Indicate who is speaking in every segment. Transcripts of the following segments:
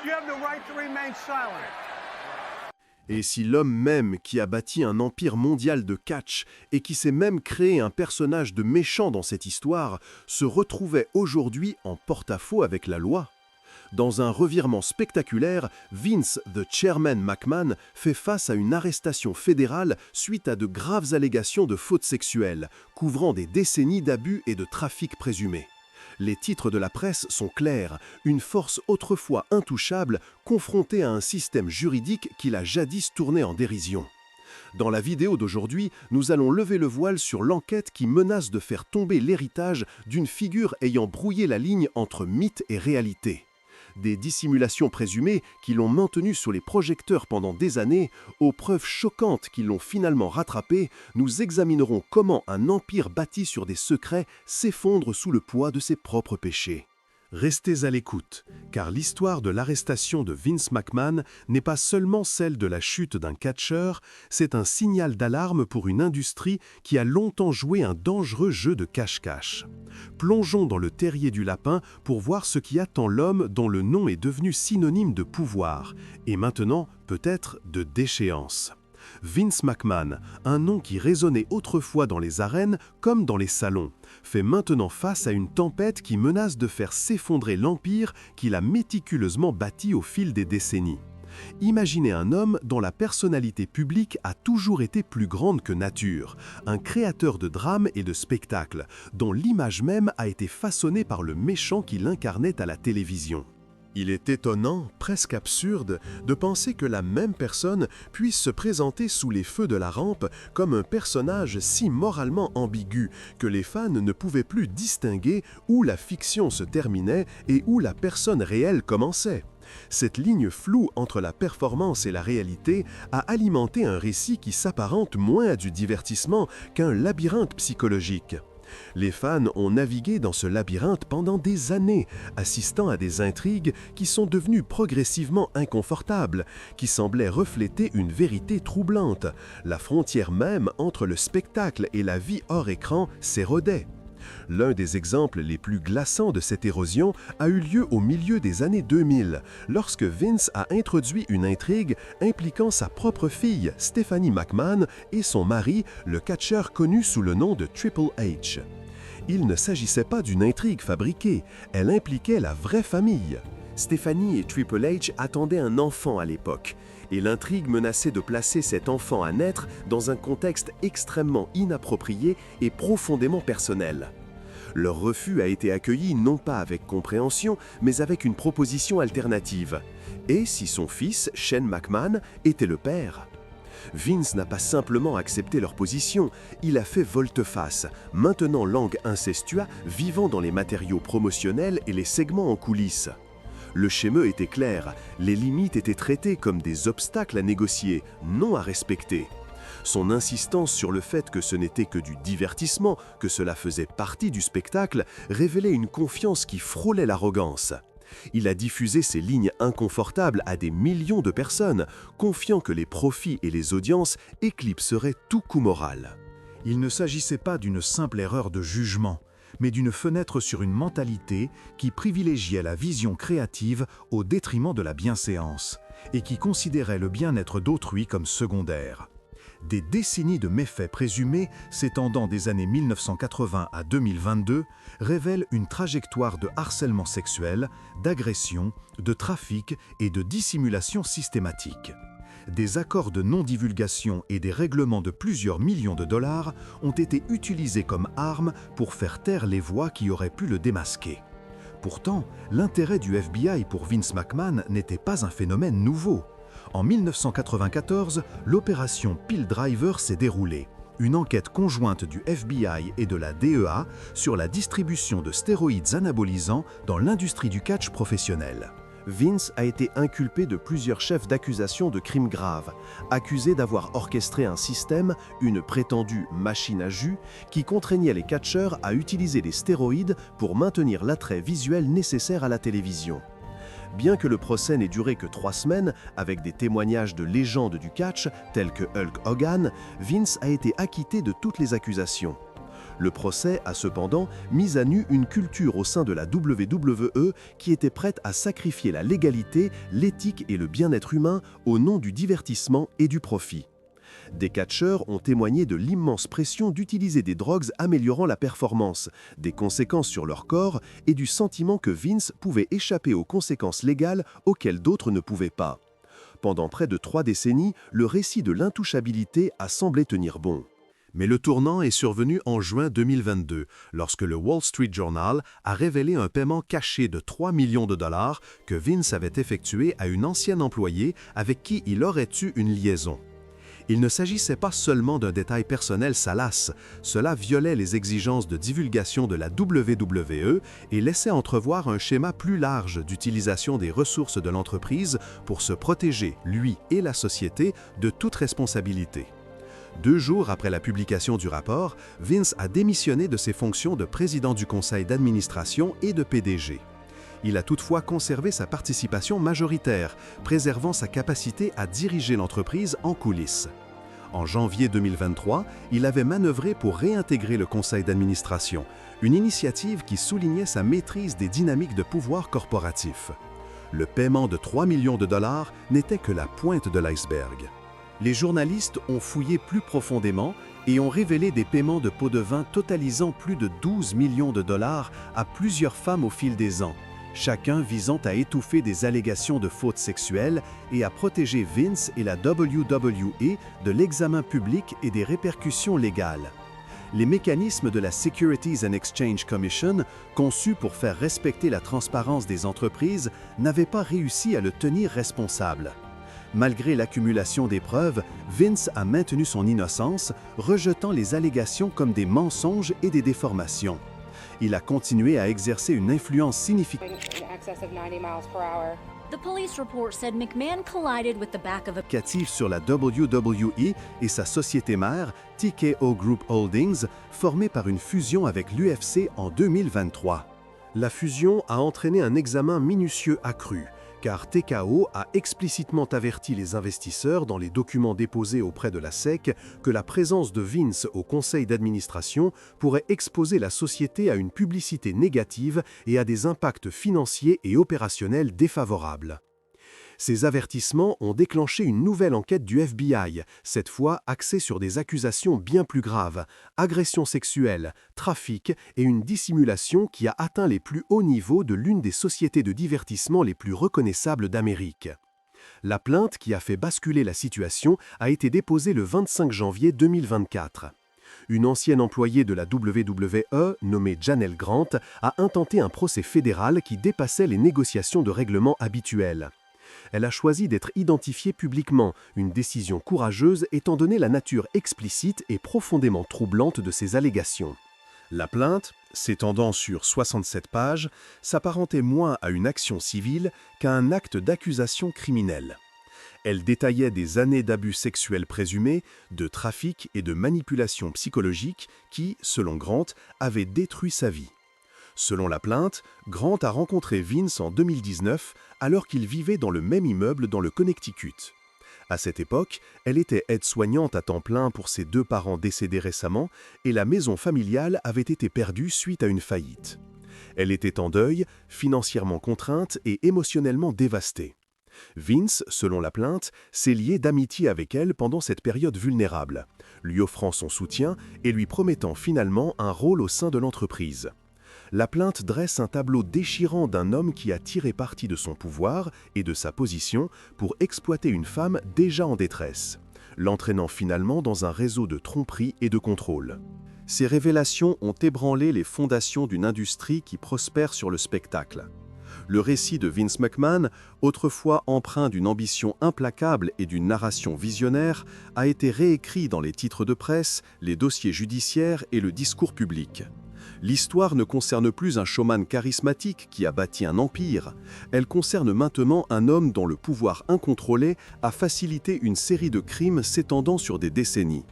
Speaker 1: You have the right to remain silent.
Speaker 2: Et si l'homme même qui a bâti un empire mondial de catch et qui s'est même créé un personnage de méchant dans cette histoire se retrouvait aujourd'hui en porte-à-faux avec la loi? Dans un revirement spectaculaire, Vince the Chairman McMahon fait face à une arrestation fédérale suite à de graves allégations de fautes sexuelles, couvrant des décennies d'abus et de trafic présumés. Les titres de la presse sont clairs, une force autrefois intouchable confrontée à un système juridique qu'il a jadis tourné en dérision. Dans la vidéo d'aujourd'hui, nous allons lever le voile sur l'enquête qui menace de faire tomber l'héritage d'une figure ayant brouillé la ligne entre mythe et réalité. Des dissimulations présumées qui l'ont maintenu sous les projecteurs pendant des années, aux preuves choquantes qui l'ont finalement rattrapé, nous examinerons comment un empire bâti sur des secrets s'effondre sous le poids de ses propres péchés. Restez à l'écoute, car l'histoire de l'arrestation de Vince McMahon n'est pas seulement celle de la chute d'un catcheur, c'est un signal d'alarme pour une industrie qui a longtemps joué un dangereux jeu de cache-cache. Plongeons dans le terrier du lapin pour voir ce qui attend l'homme dont le nom est devenu synonyme de pouvoir, et maintenant peut-être de déchéance. Vince McMahon, un nom qui résonnait autrefois dans les arènes comme dans les salons, fait maintenant face à une tempête qui menace de faire s'effondrer l'empire qu'il a méticuleusement bâti au fil des décennies. Imaginez un homme dont la personnalité publique a toujours été plus grande que nature, un créateur de drames et de spectacles, dont l'image même a été façonnée par le méchant qu'il incarnait à la télévision. Il est étonnant, presque absurde, de penser que la même personne puisse se présenter sous les feux de la rampe comme un personnage si moralement ambigu que les fans ne pouvaient plus distinguer où la fiction se terminait et où la personne réelle commençait. Cette ligne floue entre la performance et la réalité a alimenté un récit qui s'apparente moins à du divertissement qu'à un labyrinthe psychologique. Les fans ont navigué dans ce labyrinthe pendant des années, assistant à des intrigues qui sont devenues progressivement inconfortables, qui semblaient refléter une vérité troublante. La frontière même entre le spectacle et la vie hors écran s'érodait. L'un des exemples les plus glaçants de cette érosion a eu lieu au milieu des années 2000, lorsque Vince a introduit une intrigue impliquant sa propre fille, Stephanie McMahon, et son mari, le catcheur connu sous le nom de Triple H. Il ne s'agissait pas d'une intrigue fabriquée, elle impliquait la vraie famille. Stephanie et Triple H attendaient un enfant à l'époque, et l'intrigue menaçait de placer cet enfant à naître dans un contexte extrêmement inapproprié et profondément personnel. Leur refus a été accueilli non pas avec compréhension, mais avec une proposition alternative. Et si son fils, Shane McMahon, était le père? Vince n'a pas simplement accepté leur position, il a fait volte-face, maintenant l'angle incestueux vivant dans les matériaux promotionnels et les segments en coulisses. Le schéma était clair, les limites étaient traitées comme des obstacles à négocier, non à respecter. Son insistance sur le fait que ce n'était que du divertissement, que cela faisait partie du spectacle, révélait une confiance qui frôlait l'arrogance. Il a diffusé ces lignes inconfortables à des millions de personnes, confiant que les profits et les audiences éclipseraient tout coût moral.
Speaker 3: Il ne s'agissait pas d'une simple erreur de jugement, mais d'une fenêtre sur une mentalité qui privilégiait la vision créative au détriment de la bienséance, et qui considérait le bien-être d'autrui comme secondaire. Des décennies de méfaits présumés s'étendant des années 1980 à 2022 révèlent une trajectoire de harcèlement sexuel, d'agression, de trafic et de dissimulation systématique. Des accords de non-divulgation et des règlements de plusieurs millions de dollars ont été utilisés comme armes pour faire taire les voix qui auraient pu le démasquer. Pourtant, l'intérêt du FBI pour Vince McMahon n'était pas un phénomène nouveau. En 1994, l'opération Pill Driver s'est déroulée, une enquête conjointe du FBI et de la DEA sur la distribution de stéroïdes anabolisants dans l'industrie du catch professionnel.
Speaker 2: Vince a été inculpé de plusieurs chefs d'accusation de crimes graves, accusé d'avoir orchestré un système, une prétendue machine à jus, qui contraignait les catcheurs à utiliser des stéroïdes pour maintenir l'attrait visuel nécessaire à la télévision. Bien que le procès n'ait duré que 3 semaines, avec des témoignages de légendes du catch tels que Hulk Hogan, Vince a été acquitté de toutes les accusations. Le procès a cependant mis à nu une culture au sein de la WWE qui était prête à sacrifier la légalité, l'éthique et le bien-être humain au nom du divertissement et du profit. Des catcheurs ont témoigné de l'immense pression d'utiliser des drogues améliorant la performance, des conséquences sur leur corps et du sentiment que Vince pouvait échapper aux conséquences légales auxquelles d'autres ne pouvaient pas. Pendant près de 3 décennies, le récit de l'intouchabilité a semblé tenir bon. Mais le tournant est survenu en juin 2022, lorsque le Wall Street Journal a révélé un paiement caché de 3 millions de dollars que Vince avait effectué à une ancienne employée avec qui il aurait eu une liaison. Il ne s'agissait pas seulement d'un détail personnel salace, cela violait les exigences de divulgation de la WWE et laissait entrevoir un schéma plus large d'utilisation des ressources de l'entreprise pour se protéger, lui et la société, de toute responsabilité. 2 jours après la publication du rapport, Vince a démissionné de ses fonctions de président du conseil d'administration et de PDG. Il a toutefois conservé sa participation majoritaire, préservant sa capacité à diriger l'entreprise en coulisses. En janvier 2023, il avait manœuvré pour réintégrer le conseil d'administration, une initiative qui soulignait sa maîtrise des dynamiques de pouvoir corporatif. Le paiement de 3 millions de dollars n'était que la pointe de l'iceberg. Les journalistes ont fouillé plus profondément et ont révélé des paiements de pots de vin totalisant plus de 12 millions de dollars à plusieurs femmes au fil des ans, chacun visant à étouffer des allégations de fautes sexuelles et à protéger Vince et la WWE de l'examen public et des répercussions légales. Les mécanismes de la Securities and Exchange Commission, conçus pour faire respecter la transparence des entreprises, n'avaient pas réussi à le tenir responsable. Malgré l'accumulation des preuves, Vince a maintenu son innocence, rejetant les allégations comme des mensonges et des déformations. Il a continué à exercer une influence significative sur la WWE et sa société mère, TKO Group Holdings, formée par une fusion avec l'UFC en 2023. La fusion a entraîné un examen minutieux accru, car TKO a explicitement averti les investisseurs dans les documents déposés auprès de la SEC que la présence de Vince au conseil d'administration pourrait exposer la société à une publicité négative et à des impacts financiers et opérationnels défavorables. Ces avertissements ont déclenché une nouvelle enquête du FBI, cette fois axée sur des accusations bien plus graves, agression sexuelle, trafic et une dissimulation qui a atteint les plus hauts niveaux de l'une des sociétés de divertissement les plus reconnaissables d'Amérique. La plainte qui a fait basculer la situation a été déposée le 25 janvier 2024. Une ancienne employée de la WWE, nommée Janelle Grant, a intenté un procès fédéral qui dépassait les négociations de règlement habituelles. Elle a choisi d'être identifiée publiquement, une décision courageuse étant donné la nature explicite et profondément troublante de ces allégations. La plainte, s'étendant sur 67 pages, s'apparentait moins à une action civile qu'à un acte d'accusation criminelle. Elle détaillait des années d'abus sexuels présumés, de trafic et de manipulation psychologique qui, selon Grant, avaient détruit sa vie. Selon la plainte, Grant a rencontré Vince en 2019 alors qu'il vivait dans le même immeuble dans le Connecticut. À cette époque, elle était aide-soignante à temps plein pour ses 2 parents décédés récemment et la maison familiale avait été perdue suite à une faillite. Elle était en deuil, financièrement contrainte et émotionnellement dévastée. Vince, selon la plainte, s'est lié d'amitié avec elle pendant cette période vulnérable, lui offrant son soutien et lui promettant finalement un rôle au sein de l'entreprise. La plainte dresse un tableau déchirant d'un homme qui a tiré parti de son pouvoir et de sa position pour exploiter une femme déjà en détresse, l'entraînant finalement dans un réseau de tromperie et de contrôle. Ces révélations ont ébranlé les fondations d'une industrie qui prospère sur le spectacle. Le récit de Vince McMahon, autrefois empreint d'une ambition implacable et d'une narration visionnaire, a été réécrit dans les titres de presse, les dossiers judiciaires et le discours public. L'histoire ne concerne plus un showman charismatique qui a bâti un empire, elle concerne maintenant un homme dont le pouvoir incontrôlé a facilité une série de crimes s'étendant sur des décennies.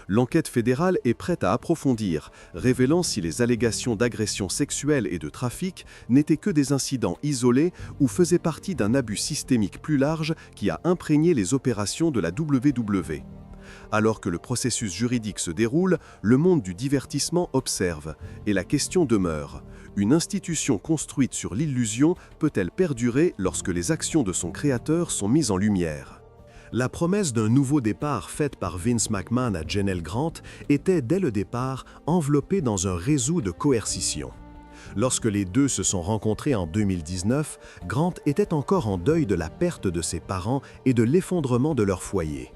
Speaker 2: L'enquête fédérale est prête à approfondir, révélant si les allégations d'agression sexuelle et de trafic n'étaient que des incidents isolés ou faisaient partie d'un abus systémique plus large qui a imprégné les opérations de la WWE. Alors que le processus juridique se déroule, le monde du divertissement observe, et la question demeure. Une institution construite sur l'illusion peut-elle perdurer lorsque les actions de son créateur sont mises en lumière? La promesse d'un nouveau départ faite par Vince McMahon à Janelle Grant était dès le départ enveloppée dans un réseau de coercition. Lorsque les deux se sont rencontrés en 2019, Grant était encore en deuil de la perte de ses parents et de l'effondrement de leur foyer.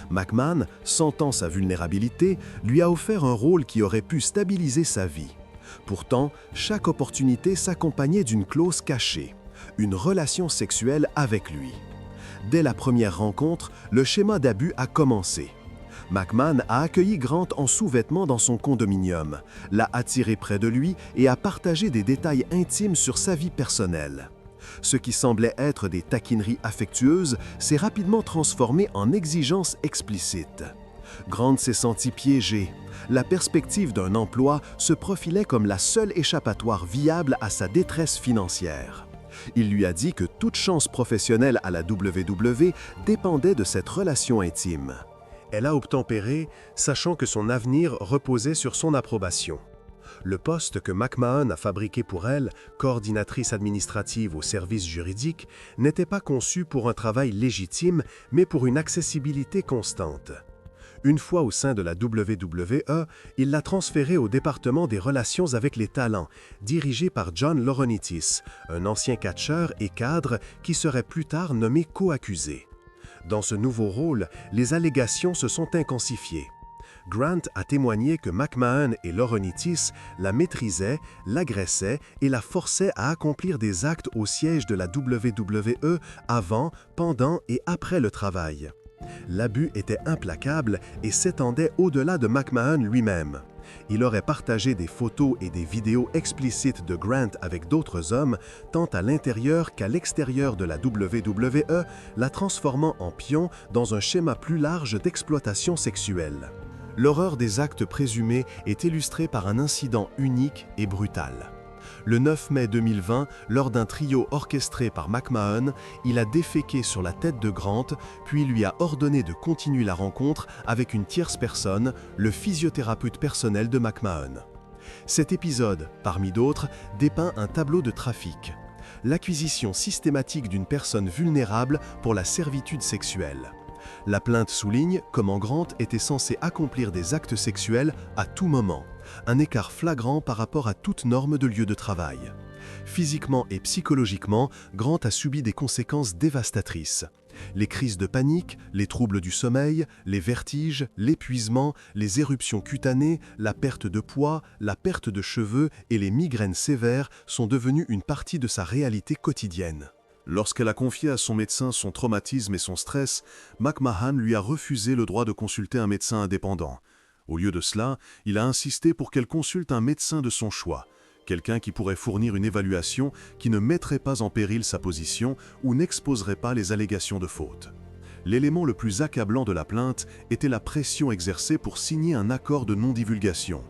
Speaker 2: McMahon, sentant sa vulnérabilité, lui a offert un rôle qui aurait pu stabiliser sa vie. Pourtant, chaque opportunité s'accompagnait d'une clause cachée, une relation sexuelle avec lui. Dès la première rencontre, le schéma d'abus a commencé. McMahon a accueilli Grant en sous-vêtements dans son condominium, l'a attiré près de lui et a partagé des détails intimes sur sa vie personnelle. Ce qui semblait être des taquineries affectueuses s'est rapidement transformé en exigences explicites. Grant s'est senti piégé. La perspective d'un emploi se profilait comme la seule échappatoire viable à sa détresse financière. Il lui a dit que toute chance professionnelle à la WWE dépendait de cette relation intime. Elle a obtempéré, sachant que son avenir reposait sur son approbation. Le poste que McMahon a fabriqué pour elle, coordinatrice administrative au service juridique, n'était pas conçu pour un travail légitime, mais pour une accessibilité constante. Une fois au sein de la WWE, il l'a transférée au département des relations avec les talents, dirigé par John Laurinaitis, un ancien catcheur et cadre qui serait plus tard nommé co-accusé. Dans ce nouveau rôle, les allégations se sont intensifiées. Grant a témoigné que McMahon et Laurinaitis la maîtrisaient, l'agressaient et la forçaient à accomplir des actes au siège de la WWE avant, pendant et après le travail. L'abus était implacable et s'étendait au-delà de McMahon lui-même. Il aurait partagé des photos et des vidéos explicites de Grant avec d'autres hommes, tant à l'intérieur qu'à l'extérieur de la WWE, la transformant en pion dans un schéma plus large d'exploitation sexuelle. L'horreur des actes présumés est illustrée par un incident unique et brutal. Le 9 mai 2020, lors d'un trio orchestré par McMahon, il a déféqué sur la tête de Grant, puis lui a ordonné de continuer la rencontre avec une tierce personne, le physiothérapeute personnel de McMahon. Cet épisode, parmi d'autres, dépeint un tableau de trafic. L'acquisition systématique d'une personne vulnérable pour la servitude sexuelle. La plainte souligne comment Grant était censé accomplir des actes sexuels à tout moment, un écart flagrant par rapport à toute norme de lieu de travail. Physiquement et psychologiquement, Grant a subi des conséquences dévastatrices. Les crises de panique, les troubles du sommeil, les vertiges, l'épuisement, les éruptions cutanées, la perte de poids, la perte de cheveux et les migraines sévères sont devenus une partie de sa réalité quotidienne. Lorsqu'elle a confié à son médecin son traumatisme et son stress, McMahon lui a refusé le droit de consulter un médecin indépendant. Au lieu de cela, il a insisté pour qu'elle consulte un médecin de son choix, quelqu'un qui pourrait fournir une évaluation qui ne mettrait pas en péril sa position ou n'exposerait pas les allégations de faute. L'élément le plus accablant de la plainte était la pression exercée pour signer un accord de non-divulgation.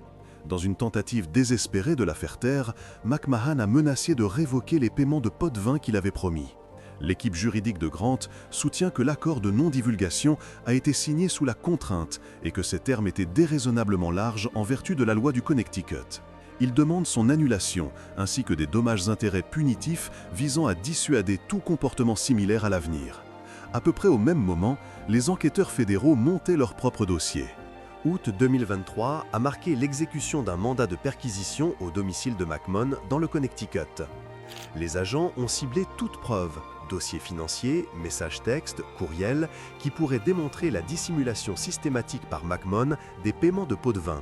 Speaker 2: Dans une tentative désespérée de la faire taire, McMahon a menacé de révoquer les paiements de pots de vin qu'il avait promis. L'équipe juridique de Grant soutient que l'accord de non-divulgation a été signé sous la contrainte et que ces termes étaient déraisonnablement larges en vertu de la loi du Connecticut. Il demande son annulation ainsi que des dommages-intérêts punitifs visant à dissuader tout comportement similaire à l'avenir. À peu près au même moment, les enquêteurs fédéraux montaient leur propre dossier. Août 2023 a marqué l'exécution d'un mandat de perquisition au domicile de McMahon dans le Connecticut. Les agents ont ciblé toute preuve, dossiers financiers, messages textes, courriels, qui pourraient démontrer la dissimulation systématique par McMahon des paiements de pots de vin.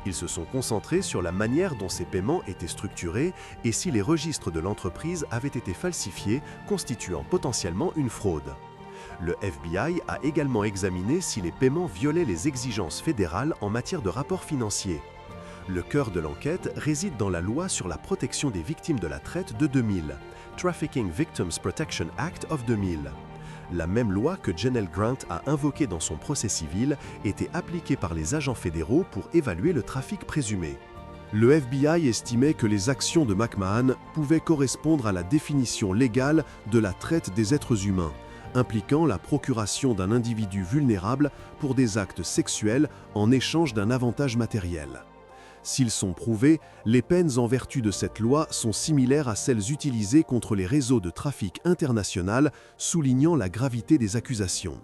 Speaker 2: Ils se sont concentrés sur la manière dont ces paiements étaient structurés et si les registres de l'entreprise avaient été falsifiés, constituant potentiellement une fraude. Le FBI a également examiné si les paiements violaient les exigences fédérales en matière de rapports financiers. Le cœur de l'enquête réside dans la loi sur la protection des victimes de la traite de 2000, Trafficking Victims Protection Act of 2000. La même loi que Janelle Grant a invoquée dans son procès civil était appliquée par les agents fédéraux pour évaluer le trafic présumé. Le FBI estimait que les actions de McMahon pouvaient correspondre à la définition légale de la traite des êtres humains, impliquant la procuration d'un individu vulnérable pour des actes sexuels en échange d'un avantage matériel. S'ils sont prouvés, les peines en vertu de cette loi sont similaires à celles utilisées contre les réseaux de trafic international, soulignant la gravité des accusations.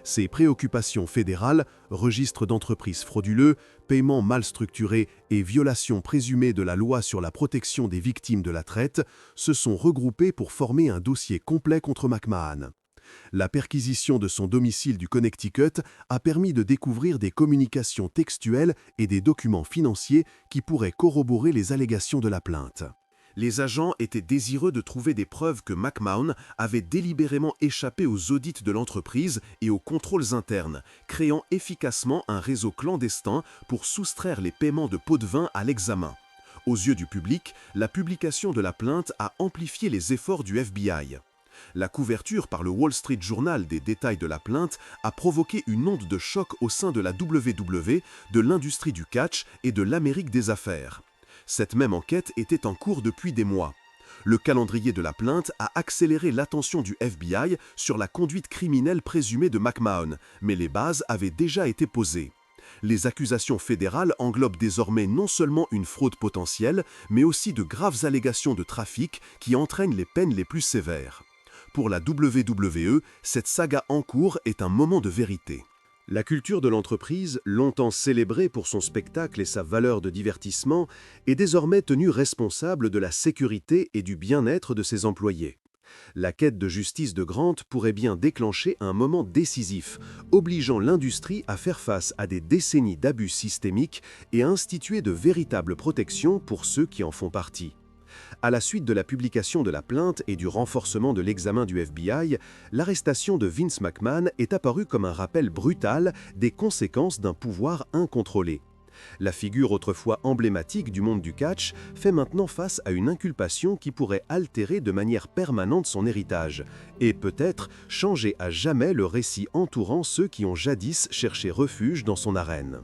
Speaker 2: Ces préoccupations fédérales, registre d'entreprises frauduleux, paiements mal structurés et violations présumées de la loi sur la protection des victimes de la traite, se sont regroupées pour former un dossier complet contre McMahon. La perquisition de son domicile du Connecticut a permis de découvrir des communications textuelles et des documents financiers qui pourraient corroborer les allégations de la plainte. Les agents étaient désireux de trouver des preuves que McMahon avait délibérément échappé aux audits de l'entreprise et aux contrôles internes, créant efficacement un réseau clandestin pour soustraire les paiements de pots de vin à l'examen. Aux yeux du public, la publication de la plainte a amplifié les efforts du FBI. La couverture par le Wall Street Journal des détails de la plainte a provoqué une onde de choc au sein de la WWE, de l'industrie du catch et de l'Amérique des affaires. Cette même enquête était en cours depuis des mois. Le calendrier de la plainte a accéléré l'attention du FBI sur la conduite criminelle présumée de McMahon, mais les bases avaient déjà été posées. Les accusations fédérales englobent désormais non seulement une fraude potentielle, mais aussi de graves allégations de trafic qui entraînent les peines les plus sévères. Pour la WWE, cette saga en cours est un moment de vérité. La culture de l'entreprise, longtemps célébrée pour son spectacle et sa valeur de divertissement, est désormais tenue responsable de la sécurité et du bien-être de ses employés. La quête de justice de Grant pourrait bien déclencher un moment décisif, obligeant l'industrie à faire face à des décennies d'abus systémiques et à instituer de véritables protections pour ceux qui en font partie. À la suite de la publication de la plainte et du renforcement de l'examen du FBI, l'arrestation de Vince McMahon est apparue comme un rappel brutal des conséquences d'un pouvoir incontrôlé. La figure autrefois emblématique du monde du catch fait maintenant face à une inculpation qui pourrait altérer de manière permanente son héritage et peut-être changer à jamais le récit entourant ceux qui ont jadis cherché refuge dans son arène.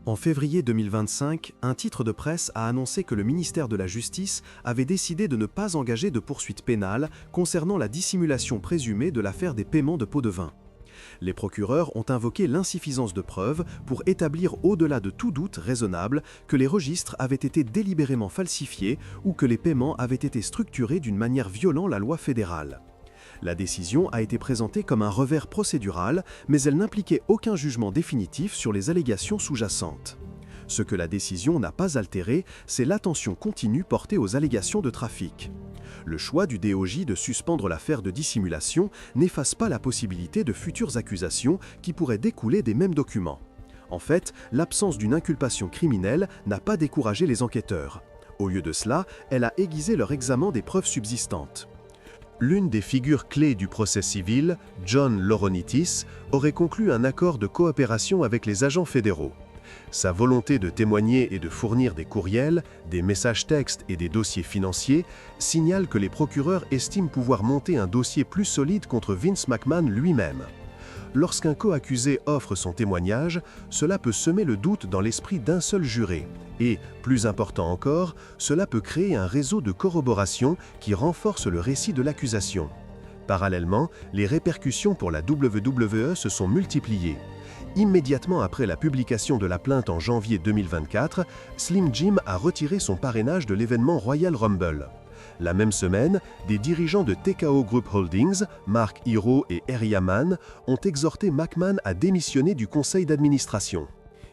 Speaker 2: En février 2025, un titre de presse a annoncé que le ministère de la Justice avait décidé de ne pas engager de poursuites pénales concernant la dissimulation présumée de l'affaire des paiements de pots de vin. Les procureurs ont invoqué l'insuffisance de preuves pour établir au-delà de tout doute raisonnable que les registres avaient été délibérément falsifiés ou que les paiements avaient été structurés d'une manière violant la loi fédérale. La décision a été présentée comme un revers procédural, mais elle n'impliquait aucun jugement définitif sur les allégations sous-jacentes. Ce que la décision n'a pas altéré, c'est l'attention continue portée aux allégations de trafic. Le choix du DOJ de suspendre l'affaire de dissimulation n'efface pas la possibilité de futures accusations qui pourraient découler des mêmes documents. En fait, l'absence d'une inculpation criminelle n'a pas découragé les enquêteurs. Au lieu de cela, elle a aiguisé leur examen des preuves subsistantes. L'une des figures clés du procès civil, John Laurinaitis, aurait conclu un accord de coopération avec les agents fédéraux. Sa volonté de témoigner et de fournir des courriels, des messages textes et des dossiers financiers signale que les procureurs estiment pouvoir monter un dossier plus solide contre Vince McMahon lui-même. Lorsqu'un co-accusé offre son témoignage, cela peut semer le doute dans l'esprit d'un seul juré. Et, plus important encore, cela peut créer un réseau de corroboration qui renforce le récit de l'accusation. Parallèlement, les répercussions pour la WWE se sont multipliées. Immédiatement après la publication de la plainte en janvier 2024, Slim Jim a retiré son parrainage de l'événement Royal Rumble. La même semaine, des dirigeants de TKO Group Holdings, Mark Hero et Harry Haman, ont exhorté McMahon à démissionner du conseil d'administration.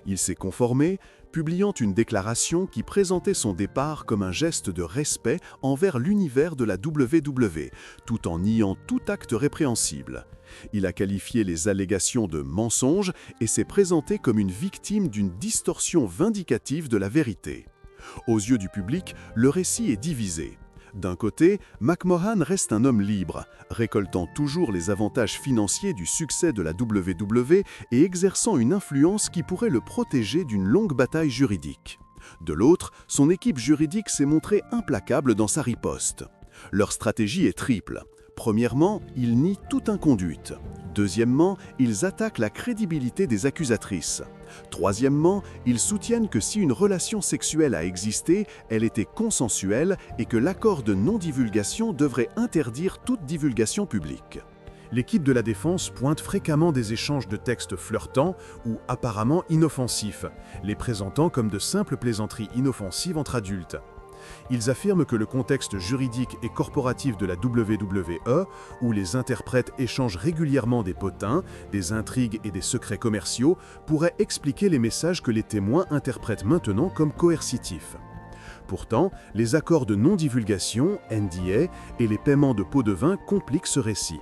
Speaker 2: Il s'est conformé, publiant une déclaration qui présentait son départ comme un geste de respect envers l'univers de la WWE, tout en niant tout acte répréhensible. Il a qualifié les allégations de mensonges et s'est présenté comme une victime d'une distorsion vindicative de la vérité. Aux yeux du public, le récit est divisé. D'un côté, McMahon reste un homme libre, récoltant toujours les avantages financiers du succès de la WWE et exerçant une influence qui pourrait le protéger d'une longue bataille juridique. De l'autre, son équipe juridique s'est montrée implacable dans sa riposte. Leur stratégie est triple. Premièrement, ils nient toute inconduite. Deuxièmement, ils attaquent la crédibilité des accusatrices. Troisièmement, ils soutiennent que si une relation sexuelle a existé, elle était consensuelle et que l'accord de non-divulgation devrait interdire toute divulgation publique.
Speaker 3: L'équipe de la défense pointe fréquemment des échanges de textes flirtants ou apparemment inoffensifs, les présentant comme de simples plaisanteries inoffensives entre adultes. Ils affirment que le contexte juridique et corporatif de la WWE, où les interprètes échangent régulièrement des potins, des intrigues et des secrets commerciaux, pourrait expliquer les messages que les témoins interprètent maintenant comme coercitifs. Pourtant, les accords de non-divulgation, NDA, et les paiements de pots de vin compliquent ce récit.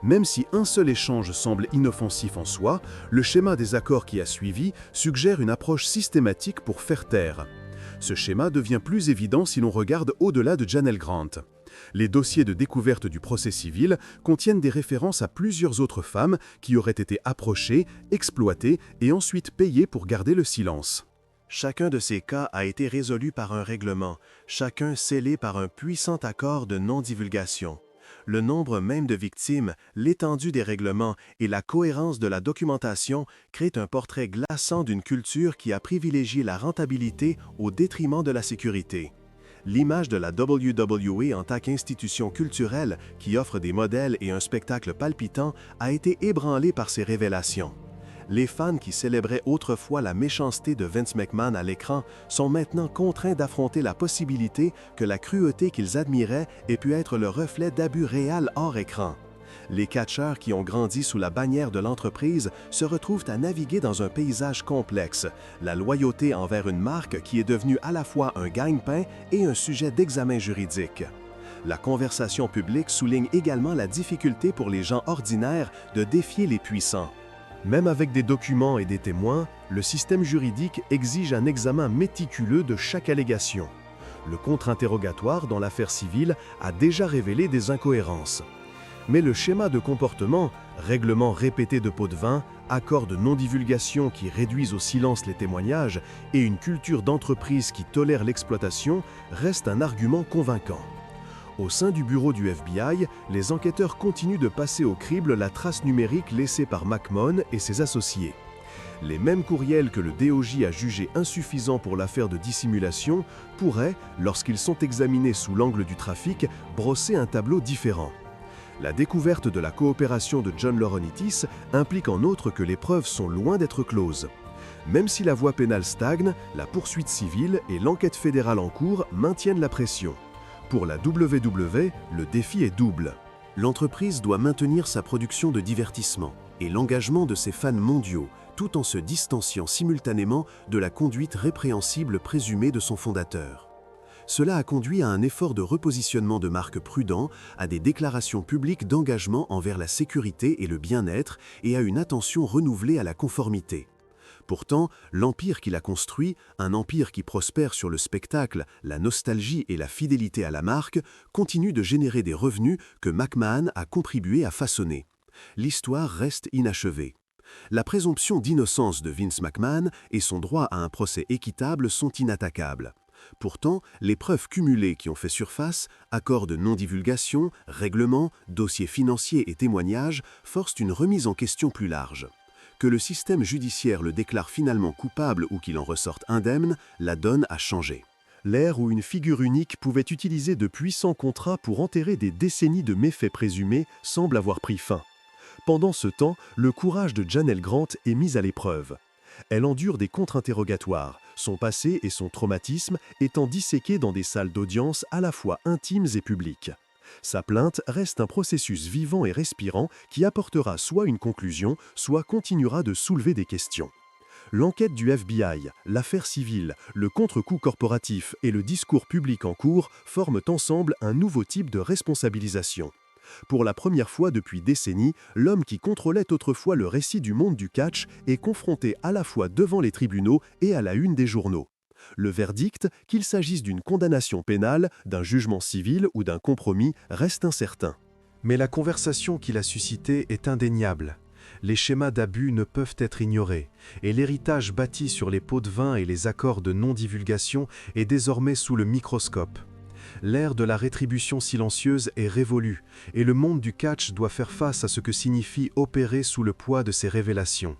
Speaker 3: Même si un seul échange semble inoffensif en soi, le schéma des accords qui a suivi suggère une approche systématique pour faire taire. Ce schéma devient plus évident si l'on regarde au-delà de Janelle Grant. Les dossiers de découverte du procès civil contiennent des références à plusieurs autres femmes qui auraient été approchées, exploitées et ensuite payées pour garder le silence.
Speaker 2: Chacun de ces cas a été résolu par un règlement, chacun scellé par un puissant accord de non-divulgation. Le nombre même de victimes, l'étendue des règlements et la cohérence de la documentation créent un portrait glaçant d'une culture qui a privilégié la rentabilité au détriment de la sécurité. L'image de la WWE en tant qu'institution culturelle qui offre des modèles et un spectacle palpitant a été ébranlée par ces révélations. Les fans qui célébraient autrefois la méchanceté de Vince McMahon à l'écran sont maintenant contraints d'affronter la possibilité que la cruauté qu'ils admiraient ait pu être le reflet d'abus réels hors écran. Les catcheurs qui ont grandi sous la bannière de l'entreprise se retrouvent à naviguer dans un paysage complexe, la loyauté envers une marque qui est devenue à la fois un gagne-pain et un sujet d'examen juridique. La conversation publique souligne également la difficulté pour les gens ordinaires de défier les puissants. Même avec des documents et des témoins, le système juridique exige un examen méticuleux de chaque allégation. Le contre-interrogatoire dans l'affaire civile a déjà révélé des incohérences. Mais le schéma de comportement, règlements répétés de pots de vin, accords de non-divulgation qui réduisent au silence les témoignages et une culture d'entreprise qui tolère l'exploitation reste un argument convaincant. Au sein du bureau du FBI, les enquêteurs continuent de passer au crible la trace numérique laissée par McMahon et ses associés. Les mêmes courriels que le DOJ a jugés insuffisants pour l'affaire de dissimulation pourraient, lorsqu'ils sont examinés sous l'angle du trafic, brosser un tableau différent. La découverte de la coopération de John Laurinaitis implique en outre que les preuves sont loin d'être closes. Même si la voie pénale stagne, la poursuite civile et l'enquête fédérale en cours maintiennent la pression. Pour la WWE, le défi est double. L'entreprise doit maintenir sa production de divertissement et l'engagement de ses fans mondiaux, tout en se distanciant simultanément de la conduite répréhensible présumée de son fondateur. Cela a conduit à un effort de repositionnement de marque prudent, à des déclarations publiques d'engagement envers la sécurité et le bien-être et à une attention renouvelée à la conformité. Pourtant, l'empire qu'il a construit, un empire qui prospère sur le spectacle, la nostalgie et la fidélité à la marque, continue de générer des revenus que McMahon a contribué à façonner. L'histoire reste inachevée. La présomption d'innocence de Vince McMahon et son droit à un procès équitable sont inattaquables. Pourtant, les preuves cumulées qui ont fait surface, accords de non-divulgation, règlements, dossiers financiers et témoignages, forcent une remise en question plus large. Que le système judiciaire le déclare finalement coupable ou qu'il en ressorte indemne, la donne a changé. L'ère où une figure unique pouvait utiliser de puissants contrats pour enterrer des décennies de méfaits présumés semble avoir pris fin. Pendant ce temps, le courage de Janelle Grant est mis à l'épreuve. Elle endure des contre-interrogatoires, son passé et son traumatisme étant disséqués dans des salles d'audience à la fois intimes et publiques. Sa plainte reste un processus vivant et respirant qui apportera soit une conclusion, soit continuera de soulever des questions. L'enquête du FBI, l'affaire civile, le contre-coup corporatif et le discours public en cours forment ensemble un nouveau type de responsabilisation. Pour la première fois depuis décennies, l'homme qui contrôlait autrefois le récit du monde du catch est confronté à la fois devant les tribunaux et à la une des journaux. Le verdict, qu'il s'agisse d'une condamnation pénale, d'un jugement civil ou d'un compromis, reste incertain. Mais la conversation qu'il a suscitée est indéniable. Les schémas d'abus ne peuvent être ignorés, et l'héritage bâti sur les pots de vin et les accords de non-divulgation est désormais sous le microscope. L'ère de la rétribution silencieuse est révolue, et le monde du catch doit faire face à ce que signifie opérer sous le poids de ces révélations.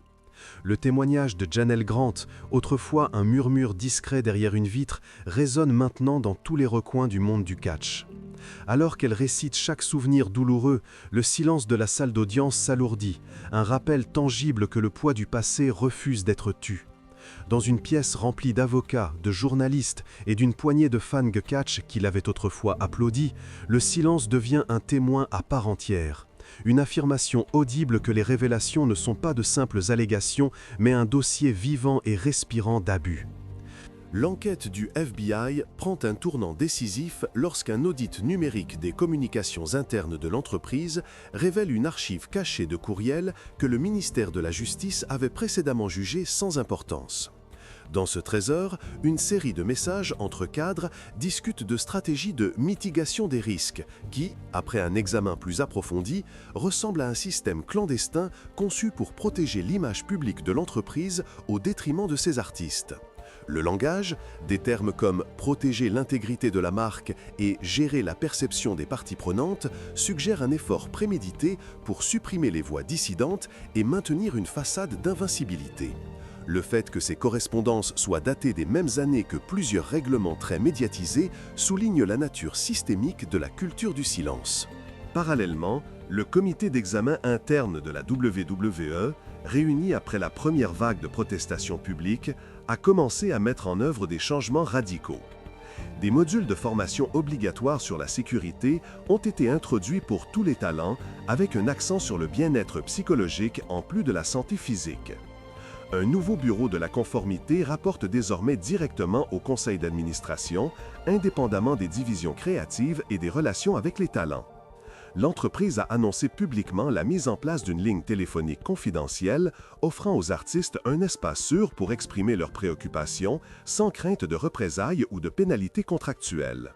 Speaker 2: Le témoignage de Janelle Grant, autrefois un murmure discret derrière une vitre, résonne maintenant dans tous les recoins du monde du catch. Alors qu'elle récite chaque souvenir douloureux, le silence de la salle d'audience s'alourdit, un rappel tangible que le poids du passé refuse d'être tu. Dans une pièce remplie d'avocats, de journalistes et d'une poignée de fans de catch qui l'avaient autrefois applaudi, le silence devient un témoin à part entière. Une affirmation audible que les révélations ne sont pas de simples allégations, mais un dossier vivant et respirant d'abus.
Speaker 4: L'enquête du FBI prend un tournant décisif lorsqu'un audit numérique des communications internes de l'entreprise révèle une archive cachée de courriels que le ministère de la Justice avait précédemment jugée sans importance. Dans ce trésor, une série de messages entre cadres discutent de stratégies de mitigation des risques qui, après un examen plus approfondi, ressemblent à un système clandestin conçu pour protéger l'image publique de l'entreprise au détriment de ses artistes. Le langage, des termes comme « protéger l'intégrité de la marque » et « gérer la perception des parties prenantes » suggèrent un effort prémédité pour supprimer les voix dissidentes et maintenir une façade d'invincibilité. Le fait que ces correspondances soient datées des mêmes années que plusieurs règlements très médiatisés souligne la nature systémique de la culture du silence. Parallèlement, le comité d'examen interne de la WWE, réuni après la première vague de protestations publiques, a commencé à mettre en œuvre des changements radicaux. Des modules de formation obligatoires sur la sécurité ont été introduits pour tous les talents, avec un accent sur le bien-être psychologique en plus de la santé physique. Un nouveau bureau de la conformité rapporte désormais directement au conseil d'administration, indépendamment des divisions créatives et des relations avec les talents. L'entreprise a annoncé publiquement la mise en place d'une ligne téléphonique confidentielle offrant aux artistes un espace sûr pour exprimer leurs préoccupations sans crainte de représailles ou de pénalités contractuelles.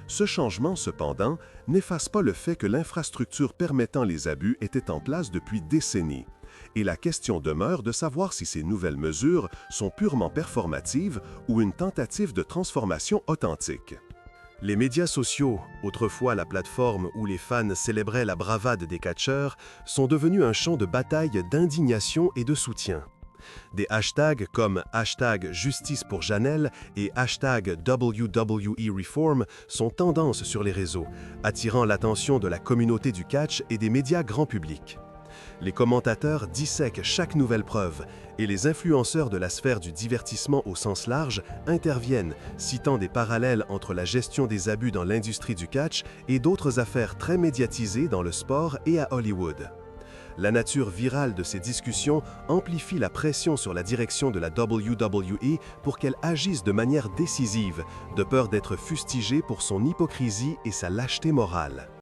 Speaker 4: Ce changement, cependant, n'efface pas le fait que l'infrastructure permettant les abus était en place depuis décennies. Et la question demeure de savoir si ces nouvelles mesures sont purement performatives ou une tentative de transformation authentique.
Speaker 2: Les médias sociaux, autrefois la plateforme où les fans célébraient la bravade des catcheurs, sont devenus un champ de bataille d'indignation et de soutien. Des hashtags comme #Justice pour Janelle et #WWE-Reform sont tendance sur les réseaux, attirant l'attention de la communauté du catch et des médias grand public. Les commentateurs dissèquent chaque nouvelle preuve et les influenceurs de la sphère du divertissement au sens large interviennent, citant des parallèles entre la gestion des abus dans l'industrie du catch et d'autres affaires très médiatisées dans le sport et à Hollywood. La nature virale de ces discussions amplifie la pression sur la direction de la WWE pour qu'elle agisse de manière décisive, de peur d'être fustigée pour son hypocrisie et sa lâcheté morale.